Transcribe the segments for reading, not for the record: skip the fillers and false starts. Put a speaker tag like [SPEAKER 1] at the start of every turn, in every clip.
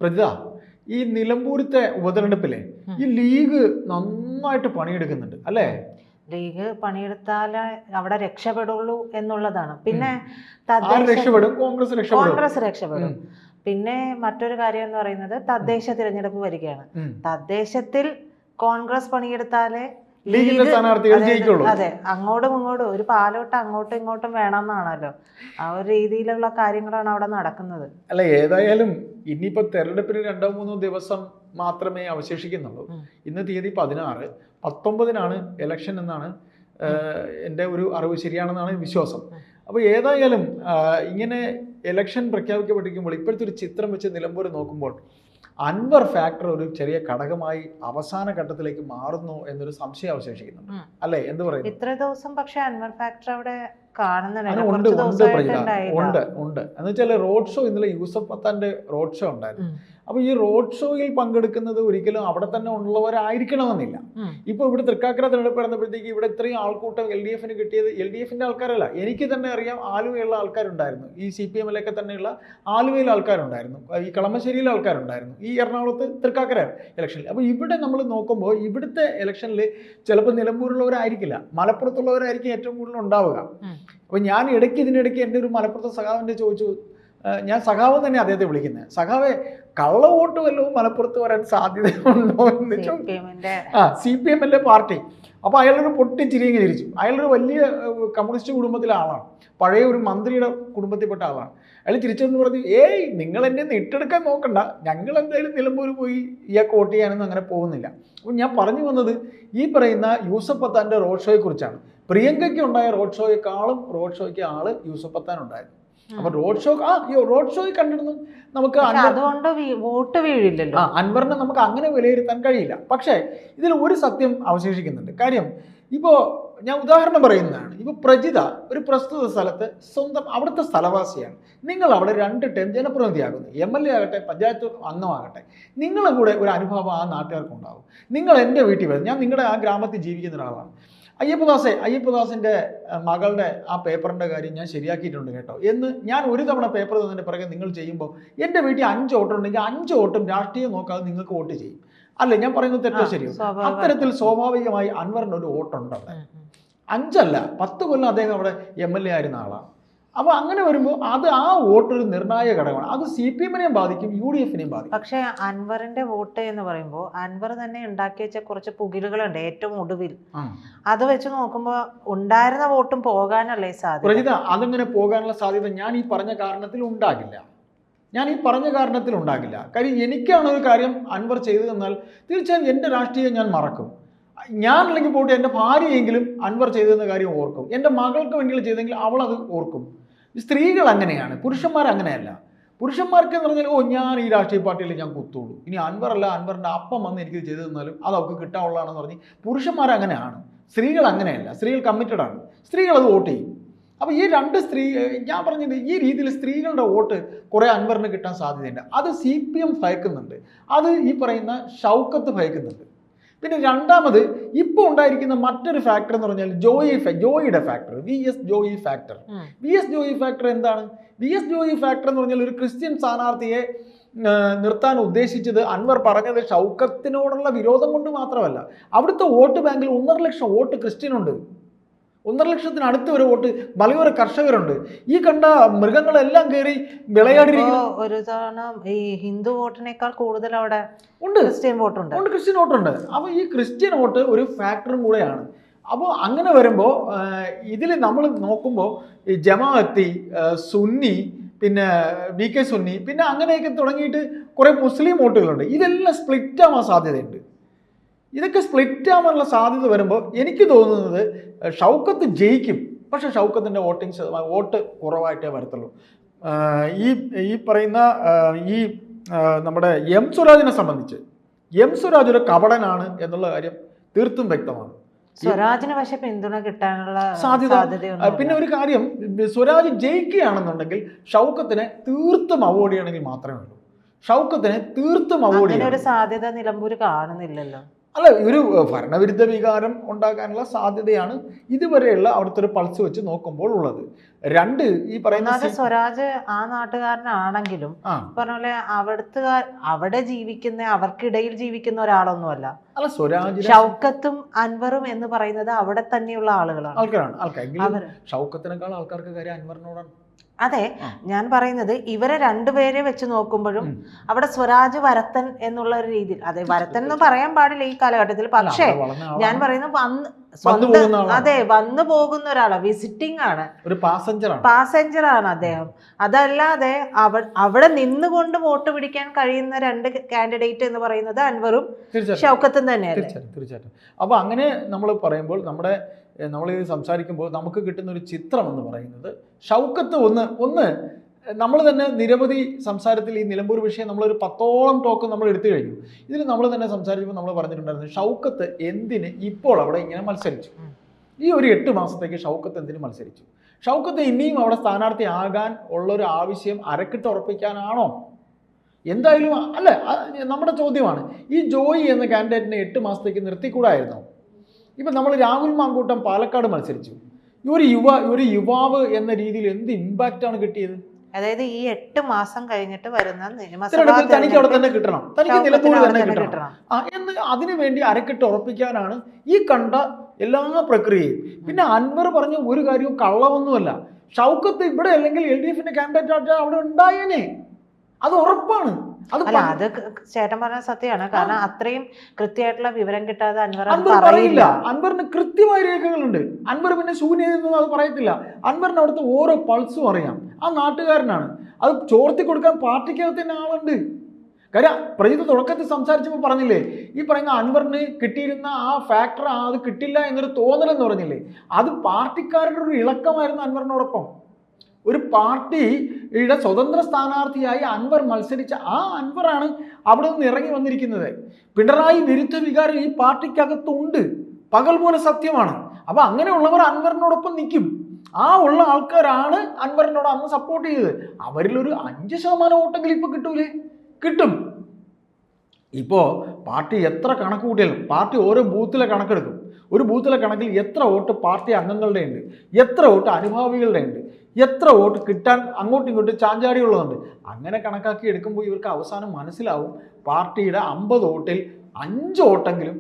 [SPEAKER 1] പ്രജിത, ഈ നിലമ്പൂരത്തെ ഉപതെരഞ്ഞെടുപ്പിലെ ഈ ലീഗ് നന്നായിട്ട് പണിയെടുക്കുന്നുണ്ട് അല്ലേ?
[SPEAKER 2] ലീഗ് പണിയെടുത്താലേ അവിടെ രക്ഷപ്പെടുള്ളൂ എന്നുള്ളതാണ്. പിന്നെ കോൺഗ്രസ് രക്ഷപ്പെടും. പിന്നെ മറ്റൊരു കാര്യം എന്ന് പറയുന്നത് തദ്ദേശ തിരഞ്ഞെടുപ്പ് വരികയാണ്. തദ്ദേശത്തിൽ കോൺഗ്രസ് പണിയെടുത്താലേ
[SPEAKER 1] ലീഗിന്റെ സ്ഥാനാർത്ഥികൾ ജയിക്കുള്ളൂ.
[SPEAKER 2] അതെ, അങ്ങോട്ടും ഇങ്ങോട്ടും ഒരു പാലോട്ട് അങ്ങോട്ടും ഇങ്ങോട്ടും വേണമെന്നാണല്ലോ. ആ ഒരു രീതിയിലുള്ള കാര്യങ്ങളാണ് അവിടെ നടക്കുന്നത്.
[SPEAKER 1] അല്ല, ഏതായാലും ഇനിയിപ്പോ തെരഞ്ഞെടുപ്പിന് 2-3 ദിവസം മാത്രമേ അവശേഷിക്കുന്നുള്ളൂ. ഇന്ന് തീയതി 16, 19-നാണ് ഇലക്ഷൻ എന്നാണ് എൻ്റെ ഒരു അറിവ്, ശരിയാണെന്നാണ് വിശ്വാസം. അപ്പോൾ ഏതായാലും ഇങ്ങനെ ഇലക്ഷൻ പ്രഖ്യാപിക്കപ്പെട്ടിരിക്കുമ്പോൾ ഇപ്പോഴത്തെ ഒരു ചിത്രം വെച്ച് നിലമ്പൂർ നോക്കുമ്പോൾ അൻവർ ഫാക്ടർ ഒരു ചെറിയ ഘടകമായി അവസാന ഘട്ടത്തിലേക്ക് മാറുന്നു എന്നൊരു സംശയം അവശേഷിക്കുന്നുണ്ട് അല്ലേ? എന്ത് പറയുന്നു?
[SPEAKER 2] ഇത്ര ദിവസം പക്ഷെ അൻവർ ഫാക്ടർ അവിടെ കാണുന്നുണ്ട്.
[SPEAKER 1] എന്ന് വെച്ചാൽ റോഡ് ഷോ, ഇന്നലെ യൂസഫ് പത്താന്റെ റോഡ് ഷോ ഉണ്ടായിരുന്നു. അപ്പൊ ഈ റോഡ് ഷോയിൽ പങ്കെടുക്കുന്നത് ഒരിക്കലും അവിടെ തന്നെ ഉള്ളവരായിരിക്കണമെന്നില്ല. ഇപ്പൊ ഇവിടെ തൃക്കാക്കര തിരഞ്ഞെടുപ്പ് നടന്നപ്പോഴത്തേക്ക് ഇവിടെ ഇത്രയും ആൾക്കൂട്ടം LDF-ന് കിട്ടിയത് LDF-ന്റെ ആൾക്കാരല്ല, എനിക്ക് തന്നെ അറിയാം. ആലുവയുള്ള ആൾക്കാരുണ്ടായിരുന്നു, ഈ CPM-ലൊക്കെ തന്നെയുള്ള ആലുവയിലെ ആൾക്കാരുണ്ടായിരുന്നു, ഈ കളമശ്ശേരിയിലെ ആൾക്കാരുണ്ടായിരുന്നു, ഈ എറണാകുളത്ത് തൃക്കാക്കര ഇലക്ഷനിൽ. അപ്പോൾ ഇവിടെ നമ്മൾ നോക്കുമ്പോൾ ഇവിടുത്തെ ഇലക്ഷനിൽ ചിലപ്പോൾ നിലമ്പൂരുള്ളവരായിരിക്കില്ല, മലപ്പുറത്തുള്ളവരായിരിക്കും ഏറ്റവും കൂടുതൽ ഉണ്ടാവുക. അപ്പോൾ ഞാൻ ഇതിനിടയ്ക്ക് എൻ്റെ ഒരു മലപ്പുറത്തെ സഖാവിൻ്റെ ചോദിച്ചു, ഞാൻ സഖാവ് തന്നെ അദ്ദേഹത്തെ വിളിക്കുന്നത്, സഖാവെ കള്ള വോട്ട് വല്ലതും മലപ്പുറത്ത് വരാൻ സാധ്യതയുണ്ടോ എന്ന് ചോദിച്ചു. CPM-ന്റെ പാർട്ടി. അപ്പോൾ അയാളൊരു പൊട്ടിച്ചിരിങ്ങി ചിരിച്ചു. അയാളൊരു വലിയ കമ്മ്യൂണിസ്റ്റ് കുടുംബത്തിലെ ആളാണ്, പഴയ ഒരു മന്ത്രിയുടെ കുടുംബത്തിൽപ്പെട്ട ആളാണ്. അയാൾ ചിരിച്ചെന്ന് പറഞ്ഞു, ഏയ് നിങ്ങൾ എന്നെ ഇട്ടെടുക്കാൻ നോക്കണ്ട, ഞങ്ങൾ എന്തായാലും നിലമ്പൂർ പോയി ഇയാൾക്ക് വോട്ട് ചെയ്യാനൊന്നും അങ്ങനെ പോകുന്നില്ല. അപ്പോൾ ഞാൻ പറഞ്ഞു വന്നത് ഈ പറയുന്ന യൂസഫ് പത്താൻ്റെ റോഡ് ഷോയെ കുറിച്ചാണ്. പ്രിയങ്കയ്ക്ക് ഉണ്ടായ റോഡ് ഷോയെക്കാളും റോഡ് ഷോയ്ക്ക് ആള് യൂസഫ് പത്താൻ ഉണ്ടായിരുന്നു. അപ്പൊ റോഡ് ഷോയിൽ കണ്ടിരുന്നു നമുക്ക്
[SPEAKER 2] അതുകൊണ്ട് വോട്ട് വീഴില്ലല്ലോ.
[SPEAKER 1] അൻവറിനെ നമുക്ക് അങ്ങനെ വിലയിരുത്താൻ കഴിയില്ല. പക്ഷേ ഇതിൽ ഒരു സത്യം അവശേഷിക്കുന്നുണ്ട്. കാര്യം ഇപ്പോൾ ഞാൻ ഉദാഹരണം പറയുന്നതാണ്. ഇപ്പോൾ പ്രജിത ഒരു പ്രസ്തുത സ്ഥലത്ത് സ്വന്തം അവിടുത്തെ സ്ഥലവാസിയാണ്. നിങ്ങൾ അവിടെ 2 ടേം ജനപ്രതിനിധിയാകുന്നു, MLA ആകട്ടെ പഞ്ചായത്ത് അംഗമാകട്ടെ, നിങ്ങളെ കൂടെ ഒരു അനുഭവം ആ നാട്ടുകാർക്കുണ്ടാകും. നിങ്ങൾ എൻ്റെ വീട്ടിൽ വരും, ഞാൻ നിങ്ങളുടെ ആ ഗ്രാമത്തിൽ ജീവിക്കുന്ന ഒരാളാണ്. അയ്യപ്പദാസിൻ്റെ മകളുടെ ആ പേപ്പറിൻ്റെ കാര്യം ഞാൻ ശരിയാക്കിയിട്ടുണ്ട് കേട്ടോ എന്ന് ഞാൻ ഒരു തവണ പേപ്പർ തന്നതിൻ്റെ പിറകെ നിങ്ങൾ ചെയ്യുമ്പോൾ എൻ്റെ വീട്ടിൽ 5 വോട്ടുണ്ടെങ്കിൽ 5 വോട്ടും രാഷ്ട്രീയം നോക്കാതെ നിങ്ങൾക്ക് വോട്ട് ചെയ്യും. അല്ലേ? ഞാൻ പറയുന്നത് തെറ്റോ ശരിയോ? അത്തരത്തിൽ സ്വാഭാവികമായി അൻവറിന് ഒരു വോട്ടുണ്ട് അവിടെ. 5 അല്ല 10 കൊല്ലം അദ്ദേഹം അവിടെ MLA ആയിരുന്ന ആളാണ്. അപ്പോൾ അങ്ങനെ വരുമ്പോൾ അത് ആ വോട്ട് ഒരു നിർണായക ഘടകമാണ്. അത് CPM-നെയും ബാധിക്കും, UDF-നെയും ബാധിക്കും.
[SPEAKER 2] പക്ഷേ അൻവറിന്റെ വോട്ട് എന്ന് പറയുമ്പോൾ അൻവർ തന്നെ ഉണ്ടാക്കി വെച്ച കുറച്ച് പുകിലുകളുണ്ട് ഏറ്റവും ഒടുവിൽ. അത് വെച്ച് നോക്കുമ്പോൾ ഉണ്ടായിരുന്ന വോട്ടും പോകാനല്ലേ സാധ്യത?
[SPEAKER 1] പ്രജിത, അതങ്ങനെ പോകാനുള്ള സാധ്യത ഞാൻ ഈ പറഞ്ഞ കാരണത്തിൽ ഉണ്ടാകില്ല. കാര്യം എനിക്കാണ് ഒരു കാര്യം അൻവർ ചെയ്തു തന്നാൽ തീർച്ചയായും എൻ്റെ രാഷ്ട്രീയം ഞാൻ മറക്കും. ഞാൻ അല്ലെങ്കിൽ പോട്ടെ, എൻ്റെ ഭാര്യയെങ്കിലും അൻവർ ചെയ്തെന്ന കാര്യം ഓർക്കും. എൻ്റെ മകൾക്ക് വേണ്ടിയുള്ള ചെയ്തെങ്കിൽ അവൾ അത് ഓർക്കും. സ്ത്രീകൾ അങ്ങനെയാണ്, പുരുഷന്മാർ അങ്ങനെയല്ല. പുരുഷന്മാർക്ക് എന്ന് പറഞ്ഞാൽ ഞാൻ ഈ രാഷ്ട്രീയ പാർട്ടിയിൽ ഞാൻ കുത്തുള്ളൂ, ഇനി അൻവറല്ല അൻവറിൻ്റെ അപ്പം വന്ന് എനിക്ക് ചെയ്തു തന്നാലും അത് അവർക്ക് കിട്ടാനുള്ളതാണെന്ന് പറഞ്ഞ് പുരുഷന്മാർ അങ്ങനെയാണ്. സ്ത്രീകൾ അങ്ങനെയല്ല, സ്ത്രീകൾ കമ്മിറ്റഡാണ്, സ്ത്രീകൾ അത് വോട്ട് ചെയ്യും. അപ്പോൾ ഈ 2 ഞാൻ പറഞ്ഞത് ഈ രീതിയിൽ സ്ത്രീകളുടെ വോട്ട് കുറേ അൻവറിന് കിട്ടാൻ സാധ്യതയുണ്ട്. അത് CPM ഭയക്കുന്നുണ്ട്, അത് ഈ പറയുന്ന ഷൗക്കത്ത് ഭയക്കുന്നുണ്ട്. പിന്നെ രണ്ടാമത് ഇപ്പോൾ ഉണ്ടായിരിക്കുന്ന മറ്റൊരു ഫാക്ടർ എന്ന് പറഞ്ഞാൽ ജോയിയുടെ factor, VS Joy factor. VS Joy factor എന്താണ്? VS ജോയി ഫാക്ടർ എന്ന് പറഞ്ഞാൽ ഒരു ക്രിസ്ത്യൻ സ്ഥാനാർത്ഥിയെ നിർത്താൻ ഉദ്ദേശിച്ചത് അൻവർ പറഞ്ഞത് ഷൗക്കത്തിനോടുള്ള വിരോധം കൊണ്ട് മാത്രമല്ല. അവിടുത്തെ വോട്ട് ബാങ്കിൽ 1.5 ലക്ഷം വോട്ട് ക്രിസ്ത്യനുണ്ട്, 1.5 ലക്ഷത്തിന് അടുത്ത് വരെ വോട്ട് മലയോര കർഷകരുണ്ട്. ഈ കണ്ട മൃഗങ്ങളെല്ലാം കയറി വിളയാടിയിരിക്കുന്നു.
[SPEAKER 2] ഒരു തവണ ഈ ഹിന്ദു വോട്ടിനേക്കാൾ കൂടുതൽ അവിടെ ക്രിസ്ത്യൻ വോട്ടുണ്ട്.
[SPEAKER 1] അപ്പോൾ ഈ ക്രിസ്ത്യൻ വോട്ട് ഒരു ഫാക്ടറും കൂടെയാണ്. അപ്പോൾ അങ്ങനെ വരുമ്പോൾ ഇതിൽ നമ്മൾ നോക്കുമ്പോൾ ഈ ജമാഅത്തി, സുന്നി, പിന്നെ VK സുന്നി, പിന്നെ അങ്ങനെയൊക്കെ തുടങ്ങിയിട്ട് കുറേ മുസ്ലിം വോട്ടുകളുണ്ട്. ഇതെല്ലാം സ്പ്ലിറ്റ് ആവാൻ സാധ്യതയുണ്ട്. ഇതൊക്കെ സ്പ്ലിറ്റ് ആവാനുള്ള സാധ്യത വരുമ്പോൾ എനിക്ക് തോന്നുന്നത് ഷൗക്കത്ത് ജയിക്കും, പക്ഷേ ഷൗക്കത്തിൻ്റെ വോട്ട് കുറവായിട്ടേ വരത്തുള്ളൂ. ഈ പറയുന്ന നമ്മുടെ M സ്വരാജിനെ സംബന്ധിച്ച് സ്വരാജ് ഒരു കപടനാണ് എന്നുള്ള കാര്യം തീർത്തും വ്യക്തമാണ്.
[SPEAKER 2] സ്വരാജിന് പക്ഷേ പിന്തുണ കിട്ടാനുള്ള സാധ്യത.
[SPEAKER 1] പിന്നെ ഒരു കാര്യം, സ്വരാജ് ജയിക്കുകയാണെന്നുണ്ടെങ്കിൽ ഷൗക്കത്തിനെ തീർത്തും അവോയ്ഡ് ചെയ്യണമെങ്കിൽ മാത്രമേ ഉള്ളൂ. ഷൗക്കത്തിനെ തീർത്തും അവോയ്ഡ് ചെയ്യാൻ
[SPEAKER 2] ഒരു സാധ്യത നിലമ്പൂർ കാണുന്നില്ലല്ലോ.
[SPEAKER 1] അല്ല, ഒരു ഭരണവിരുദ്ധ വികാരം ഉണ്ടാകാനുള്ള സാധ്യതയാണ് ഇതുവരെയുള്ള അവിടുത്തെ ഒരു പൾസ് വെച്ച് നോക്കുമ്പോൾ ഉള്ളത്. രണ്ട്, ഈ പറയുന്ന
[SPEAKER 2] സ്വരാജ് ആ നാട്ടുകാരനാണെങ്കിലും പറഞ്ഞ പോലെ അവിടെ ജീവിക്കുന്ന, അവർക്കിടയിൽ ജീവിക്കുന്ന ഒരാളൊന്നുമല്ല.
[SPEAKER 1] അല്ല, സ്വരാജ്
[SPEAKER 2] ഷൗക്കത്തും അൻവറും എന്ന് പറയുന്നത് അവിടെ തന്നെയുള്ള ആളുകളാണ്.
[SPEAKER 1] ഷൗക്കത്തിനേക്കാൾ ആൾക്കാർക്ക് കാര്യം അൻവറിനോടാണ്.
[SPEAKER 2] അതെ, ഞാൻ പറയുന്നത് ഇവരെ രണ്ടുപേരെ വെച്ച് നോക്കുമ്പോഴും അവിടെ സ്വരാജ് വരത്തൻ എന്നുള്ള ഒരു രീതിയിൽ, അതെ വരത്തൻ എന്ന് പറയാൻ പാടില്ല ഈ കാലഘട്ടത്തിൽ, പക്ഷേ ഞാൻ പറയുന്നത് അതെ വന്നു പോകുന്ന ഒരാളാണ്, വിസിറ്റിംഗ് ആണ്, ഒരു പാസഞ്ചർ ആണ് അദ്ദേഹം. അതല്ലാതെ അവിടെ നിന്നുകൊണ്ട് വോട്ട് പിടിക്കാൻ കഴിയുന്ന രണ്ട് കാൻഡിഡേറ്റ് എന്ന് പറയുന്നത് അൻവറും ഷൗക്കത്തും തന്നെയാണ്.
[SPEAKER 1] തീർച്ചയായിട്ടും. അപ്പൊ അങ്ങനെ നമ്മൾ പറയുമ്പോൾ നമ്മൾ ഇത് സംസാരിക്കുമ്പോൾ നമുക്ക് കിട്ടുന്ന ഒരു ചിത്രം എന്ന് പറയുന്നത് ഷൗക്കത്ത് ഒന്ന് നമ്മൾ തന്നെ നിരവധി സംസാരത്തിൽ ഈ നിലമ്പൂർ വിഷയം നമ്മളൊരു 10ഓളം ടോക്ക് നമ്മൾ എടുത്തു കഴിഞ്ഞു. ഇതിൽ നമ്മൾ തന്നെ സംസാരിക്കുമ്പോൾ നമ്മൾ പറഞ്ഞിട്ടുണ്ടായിരുന്നു ഷൗക്കത്ത് എന്തിന് ഇപ്പോൾ അവിടെ ഇങ്ങനെ മത്സരിച്ചു, ഈ ഒരു 8 മാസത്തേക്ക് ഷൗക്കത്ത് എന്തിന് മത്സരിച്ചു, ഷൗക്കത്ത് ഇനിയും അവിടെ സ്ഥാനാർത്ഥി ആകാൻ ഉള്ളൊരു ആവശ്യം അരക്കിട്ട് ഉറപ്പിക്കാനാണോ? എന്തായാലും അല്ല, നമ്മുടെ ചോദ്യമാണ്. ഈ ജോയി എന്ന കാൻഡിഡേറ്റിനെ 8 മാസത്തേക്ക് നിർത്തിക്കൂടായിരുന്നോ? ഇപ്പം നമ്മൾ രാഹുൽ മാങ്കൂട്ടം പാലക്കാട് മത്സരിച്ചു. ഒരു യുവാവ് എന്ന രീതിയിൽ എന്ത് ഇമ്പാക്റ്റാണ് കിട്ടിയത്?
[SPEAKER 2] അതായത് ഈ 8 മാസം കഴിഞ്ഞിട്ട് വരുന്ന
[SPEAKER 1] തനിക്ക് അവിടെ തന്നെ കിട്ടണം, തനിക്ക് നിലമ്പൂർ തന്നെ കിട്ടണം എന്ന് അതിനു വേണ്ടി അരക്കിട്ട് ഉറപ്പിക്കാനാണ് ഈ കണ്ട എല്ലാ പ്രക്രിയയും. പിന്നെ അൻവർ പറഞ്ഞ ഒരു കാര്യവും കള്ളമൊന്നുമല്ല. ഷൗക്കത്ത് ഇവിടെ അല്ലെങ്കിൽ LDFന്റെ കാൻഡിഡേറ്റ് ആയിട്ട് അവിടെ ഉണ്ടായേനെ, അത് ഉറപ്പാണ്.
[SPEAKER 2] അത് ചേട്ടൻ പറഞ്ഞ സത്യമാണ്. കാരണം അത്രയും കൃത്യമായിട്ടുള്ള വിവരം കിട്ടാതെ അൻവർ
[SPEAKER 1] പറയില്ല. അൻവറിന് കൃത്യമായ രേഖകളുണ്ട്. അൻവർ പിന്നെ ശൂന്യതൊന്നും അത് പറയത്തില്ല. അൻവറിന് അവിടുത്തെ ഓരോ പൾസും അറിയാം. ആ നാട്ടുകാരനാണ്. അത് ചോർത്തി കൊടുക്കാൻ പാർട്ടിക്കകത്ത് തന്നെ ആളുണ്ട്. കാര്യം പ്രജിത്ത് തുടക്കത്തിൽ സംസാരിച്ചപ്പോൾ പറഞ്ഞില്ലേ, ഈ പറയുന്ന അൻവറിന് കിട്ടിയിരുന്ന ആ ഫാക്ടർ അത് കിട്ടില്ല എന്നൊരു തോന്നലെന്ന് പറഞ്ഞില്ലേ, അത് പാർട്ടിക്കാരുടെ ഒരു ഇളക്കമായിരുന്നു അൻവറിനോടൊപ്പം. ഒരു പാർട്ടിയുടെ സ്വതന്ത്ര സ്ഥാനാർത്ഥിയായി അൻവർ മത്സരിച്ച ആ അൻവറാണ് അവിടെ നിന്ന് ഇറങ്ങി വന്നിരിക്കുന്നത്. പിണറായി വിരുദ്ധ വികാരം ഈ പാർട്ടിക്കകത്തുണ്ട്, പകൽ പോലെ സത്യമാണ്. അപ്പൊ അങ്ങനെയുള്ളവർ അൻവറിനോടൊപ്പം നിൽക്കും. ആ ഉള്ള ആൾക്കാരാണ് അൻവറിനോട് അന്ന് സപ്പോർട്ട് ചെയ്തത്. അവരിലൊരു 5% വോട്ടെങ്കിലും ഇപ്പൊ കിട്ടൂലേ? കിട്ടും. ഇപ്പോൾ പാർട്ടി എത്ര കണക്ക് കൂട്ടിയാലും പാർട്ടി ഓരോ ബൂത്തിലെ കണക്കെടുക്കും. ഒരു ബൂത്തിലെ കണക്കിൽ എത്ര വോട്ട് പാർട്ടി അംഗങ്ങളുടെ ഉണ്ട്, എത്ര വോട്ട് അനുഭാവികളുടെ ഉണ്ട്, എത്ര വോട്ട് കിട്ടാൻ അങ്ങോട്ടും ഇങ്ങോട്ടും ചാഞ്ചാടിയുള്ളതുണ്ട്. അങ്ങനെ കണക്കാക്കി എടുക്കുമ്പോൾ ഇവർക്ക് അവസാനം മനസ്സിലാവും പാർട്ടിയുടെ 50 വോട്ടിൽ 5 വോട്ടെങ്കിലും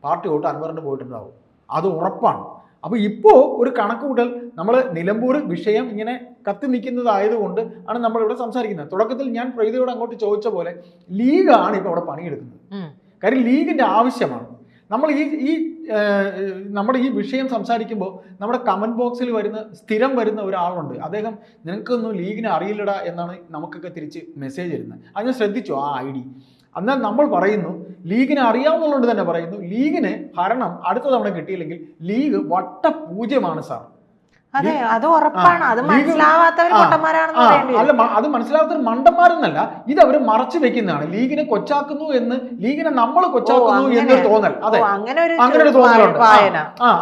[SPEAKER 1] പാർട്ടി വോട്ട് അൻവറിന് പോയിട്ടുണ്ടാവും. അത് ഉറപ്പാണ്. അപ്പോൾ ഇപ്പോൾ ഒരു കണക്ക് കൂട്ടൽ, നമ്മൾ നിലമ്പൂർ വിഷയം ഇങ്ങനെ കത്തി നിൽക്കുന്നതായതുകൊണ്ട് ആണ് നമ്മളിവിടെ സംസാരിക്കുന്നത്. തുടക്കത്തിൽ ഞാൻ പ്രൈതിയോട് അങ്ങോട്ട് ചോദിച്ച പോലെ ലീഗാണ് ഇപ്പോൾ അവിടെ പണിയെടുക്കുന്നത്. കാര്യം ലീഗിൻ്റെ ആവശ്യമാണ്. നമ്മൾ നമ്മുടെ ഈ വിഷയം സംസാരിക്കുമ്പോൾ നമ്മുടെ കമൻറ്റ് ബോക്സിൽ സ്ഥിരം വരുന്ന ഒരാളുണ്ട്. അദ്ദേഹം നിനക്കൊന്നും ലീഗിനെ അറിയില്ലടാ എന്നാണ് നമുക്കൊക്കെ തിരിച്ച് മെസ്സേജ് വരുന്നത്. അത് ഞാൻ ശ്രദ്ധിച്ചു ആ ID. എന്നാൽ നമ്മൾ പറയുന്നു, ലീഗിനെ അറിയാവുന്നതുകൊണ്ട് തന്നെ പറയുന്നു, ലീഗിന് ഭരണം അടുത്ത തവണ കിട്ടിയില്ലെങ്കിൽ ലീഗ് വട്ടപൂജ്യമാണ് സാർ.
[SPEAKER 2] അതെ, അത് ഉറപ്പാണ്. അത് മനസ്സിലാവാത്തവർ
[SPEAKER 1] അല്ല, അത് മനസ്സിലാവാത്തവർ മണ്ടന്മാരെന്നല്ല, ഇത് അവർ മറച്ചു വെക്കുന്നതാണ്. ലീഗിനെ കൊച്ചാക്കുന്നു എന്ന്, ലീഗിനെ നമ്മൾ കൊച്ചാക്കുന്നു എന്നൊരു തോന്നൽ. അതെ, അങ്ങനെ ഒരു തോന്നലുണ്ട്.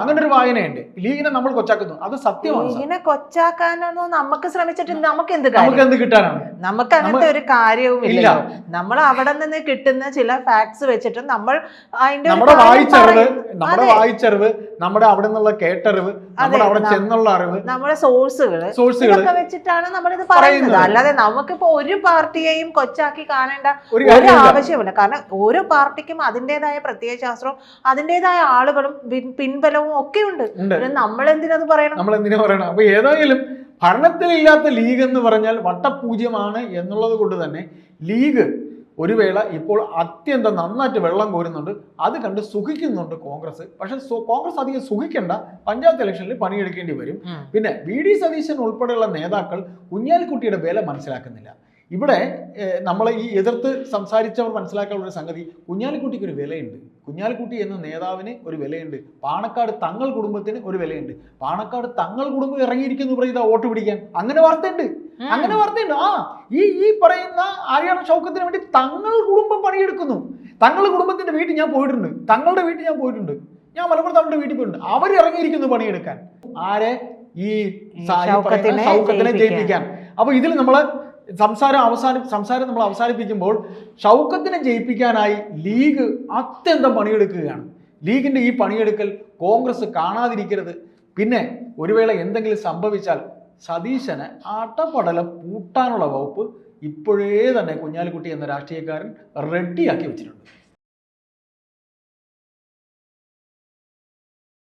[SPEAKER 1] അങ്ങനെ ഒരു വായനയുണ്ട്. ലീഗിനെ നമ്മൾ കൊച്ചാക്കുന്നു, അത് സത്യമാണ്.
[SPEAKER 2] ലീഗിനെ കൊച്ചാക്കാനൊന്നും നമുക്ക് ശ്രമിച്ചിട്ട് നമുക്ക് എന്ത്
[SPEAKER 1] കിട്ടാനാണ്?
[SPEAKER 2] നമുക്ക് അങ്ങനത്തെ ഒരു കാര്യവും ഇല്ല. നമ്മൾ അവിടെ നിന്ന് കിട്ടുന്ന ചില ഫാക്ട്സ് വെച്ചിട്ട് നമ്മൾ
[SPEAKER 1] നമ്മുടെ വായിച്ചറിവ്, നമ്മുടെ അവിടെ നിന്നുള്ള കേട്ടറിവ്, നമ്മുടെ അവിടെ ചെന്നുള്ള
[SPEAKER 2] നമ്മുടെ സോഴ്സുകൾ വെച്ചിട്ടാണ് നമ്മളിത് പറയുന്നത്. അല്ലാതെ നമുക്കിപ്പോ ഒരു പാർട്ടിയെയും കൊച്ചാക്കി കാണേണ്ട ഒരു ആവശ്യമില്ല. കാരണം ഓരോ പാർട്ടിക്കും അതിൻ്റെതായ പ്രത്യയശാസ്ത്രവും അതിൻ്റെതായ ആളുകളും പിൻബലവും ഒക്കെ ഉണ്ട്. നമ്മൾ എന്തിനത് പറയണം?
[SPEAKER 1] അപ്പൊ ഏതായാലും ഭരണത്തിലില്ലാത്ത ലീഗ് എന്ന് പറഞ്ഞാൽ വട്ടപൂജ്യമാണ് എന്നുള്ളത് കൊണ്ട് തന്നെ ലീഗ് ഒരു വേള ഇപ്പോൾ അത്യന്തം നന്നായിട്ട് വെള്ളം കോരുന്നുണ്ട്. അത് കണ്ട് സുഖിക്കുന്നുണ്ട് കോൺഗ്രസ്. പക്ഷെ കോൺഗ്രസ് അധികം സുഖിക്കേണ്ട, പഞ്ചായത്ത് ഇലക്ഷനിൽ പണിയെടുക്കേണ്ടി വരും. പിന്നെ VD സതീശൻ ഉൾപ്പെടെയുള്ള നേതാക്കൾ കുഞ്ഞാലിക്കുട്ടിയുടെ വില മനസ്സിലാക്കുന്നില്ല. ഇവിടെ നമ്മളെ ഈ എതിർത്ത് സംസാരിച്ചവർ മനസ്സിലാക്കാനുള്ള ഒരു സംഗതി, കുഞ്ഞാലിക്കുട്ടിക്ക് ഒരു വിലയുണ്ട്. കുഞ്ഞാലിക്കുട്ടി എന്ന നേതാവിന് ഒരു വിലയുണ്ട്. പാണക്കാട് തങ്ങൾ കുടുംബത്തിന് ഒരു വിലയുണ്ട്. പാണക്കാട് തങ്ങൾ കുടുംബം ഇറങ്ങിയിരിക്കുന്നു പറയുന്ന വോട്ട് പിടിക്കാൻ. അങ്ങനെ വാർത്തയുണ്ട്. ഈ പറയുന്ന ആര്യാടൻ ഷൗക്കത്തിന് വേണ്ടി തങ്ങൾ കുടുംബം പണിയെടുക്കുന്നു. തങ്ങളുടെ കുടുംബത്തിന്റെ വീട്ടിൽ ഞാൻ പോയിട്ടുണ്ട്. തങ്ങളുടെ വീട്ടിൽ ഞാൻ പോയിട്ടുണ്ട്. ഞാൻ മലപ്പുറത്ത് അവരുടെ വീട്ടിൽ പോയിട്ടുണ്ട്. അവർ ഇറങ്ങിയിരിക്കുന്നു പണിയെടുക്കാൻ. ആരെ? ഈ ഷൗക്കത്തിനെ ജയിപ്പിക്കാൻ. അപ്പൊ ഇതിൽ നമ്മള് സംസാരം നമ്മൾ അവസാനിപ്പിക്കുമ്പോൾ ഷൗക്കത്തിനെ ജയിപ്പിക്കാനായി ലീഗ് അത്യന്തം പണിയെടുക്കുകയാണ്. ലീഗിൻ്റെ ഈ പണിയെടുക്കൽ കോൺഗ്രസ് കാണാതിരിക്കരുത്. പിന്നെ ഒരു വേള എന്തെങ്കിലും സംഭവിച്ചാൽ സതീശന് അട്ടപടലം പൂട്ടാനുള്ള വകുപ്പ് ഇപ്പോഴേ തന്നെ കുഞ്ഞാലിക്കുട്ടി എന്ന രാഷ്ട്രീയക്കാരൻ റെഡിയാക്കി വെച്ചിട്ടുണ്ട്.